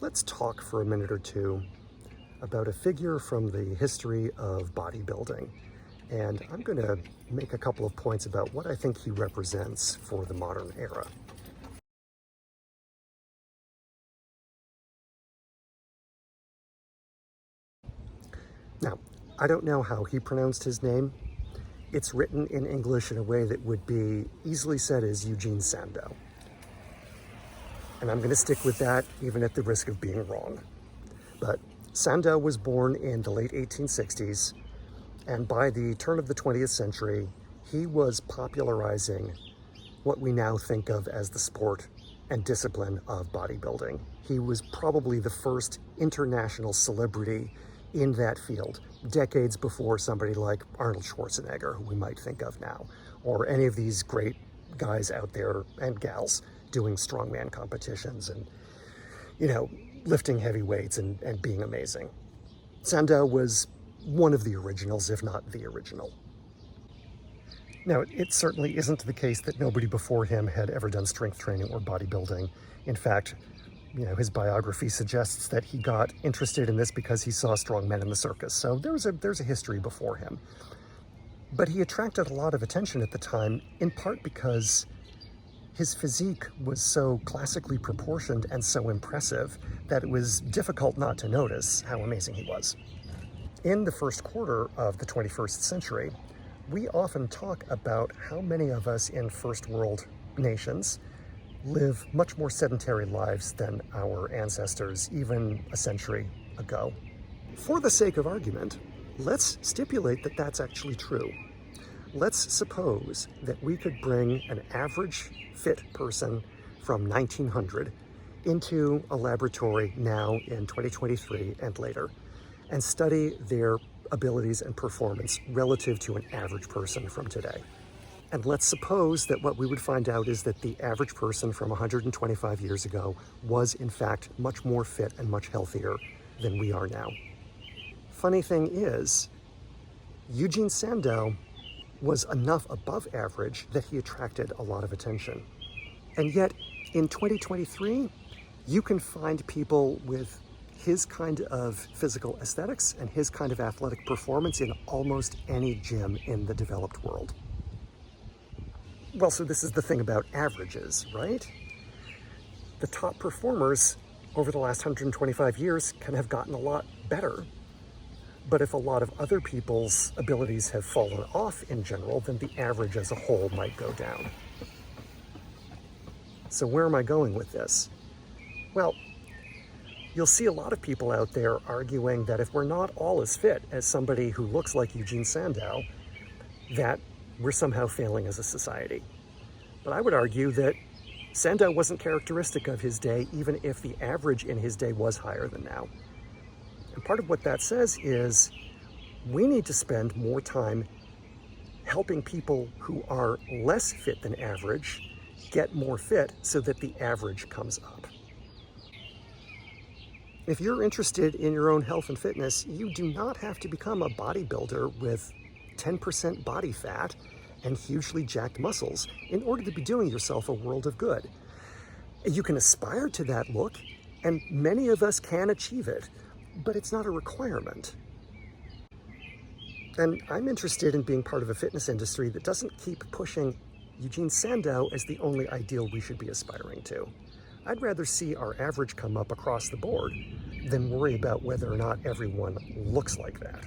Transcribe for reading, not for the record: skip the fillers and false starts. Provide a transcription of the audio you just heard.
let's talk for a minute or two about a figure from the history of bodybuilding. And I'm going to make a couple of points about what I think he represents for the modern era. Now, I don't know how he pronounced his name. It's written in English in a way that would be easily said as Eugene Sandow. And I'm going to stick with that even at the risk of being wrong. But Sandow was born in the late 1860s, and by the turn of the 20th century, he was popularizing what we now think of as the sport and discipline of bodybuilding. He was probably the first international celebrity in that field, decades before somebody like Arnold Schwarzenegger, who we might think of now, or any of these great guys out there and gals doing strongman competitions and, lifting heavy weights and being amazing. Sandow was one of the originals, if not the original. Now, it certainly isn't the case that nobody before him had ever done strength training or bodybuilding. In fact, his biography suggests that he got interested in this because he saw strongmen in the circus. So there's a history before him. But he attracted a lot of attention at the time, in part because his physique was so classically proportioned and so impressive that it was difficult not to notice how amazing he was. In the first quarter of the 21st century, we often talk about how many of us in first world nations live much more sedentary lives than our ancestors even a century ago. For the sake of argument, let's stipulate that that's actually true. Let's suppose that we could bring an average fit person from 1900 into a laboratory now in 2023 and later, and study their abilities and performance relative to an average person from today. And let's suppose that what we would find out is that the average person from 125 years ago was in fact much more fit and much healthier than we are now. Funny thing is, Eugene Sandow was enough above average that he attracted a lot of attention. And yet, in 2023, you can find people with his kind of physical aesthetics and his kind of athletic performance in almost any gym in the developed world. Well, so this is the thing about averages, right? The top performers over the last 125 years can have gotten a lot better. But if a lot of other people's abilities have fallen off in general, then the average as a whole might go down. So where am I going with this? Well, you'll see a lot of people out there arguing that if we're not all as fit as somebody who looks like Eugene Sandow, that we're somehow failing as a society. But I would argue that Sandow wasn't characteristic of his day, even if the average in his day was higher than now. And part of what that says is we need to spend more time helping people who are less fit than average get more fit so that the average comes up. If you're interested in your own health and fitness, you do not have to become a bodybuilder with 10% body fat and hugely jacked muscles in order to be doing yourself a world of good. You can aspire to that look, and many of us can achieve it, but it's not a requirement. And I'm interested in being part of a fitness industry that doesn't keep pushing Eugene Sandow as the only ideal we should be aspiring to. I'd rather see our average come up across the board than worry about whether or not everyone looks like that.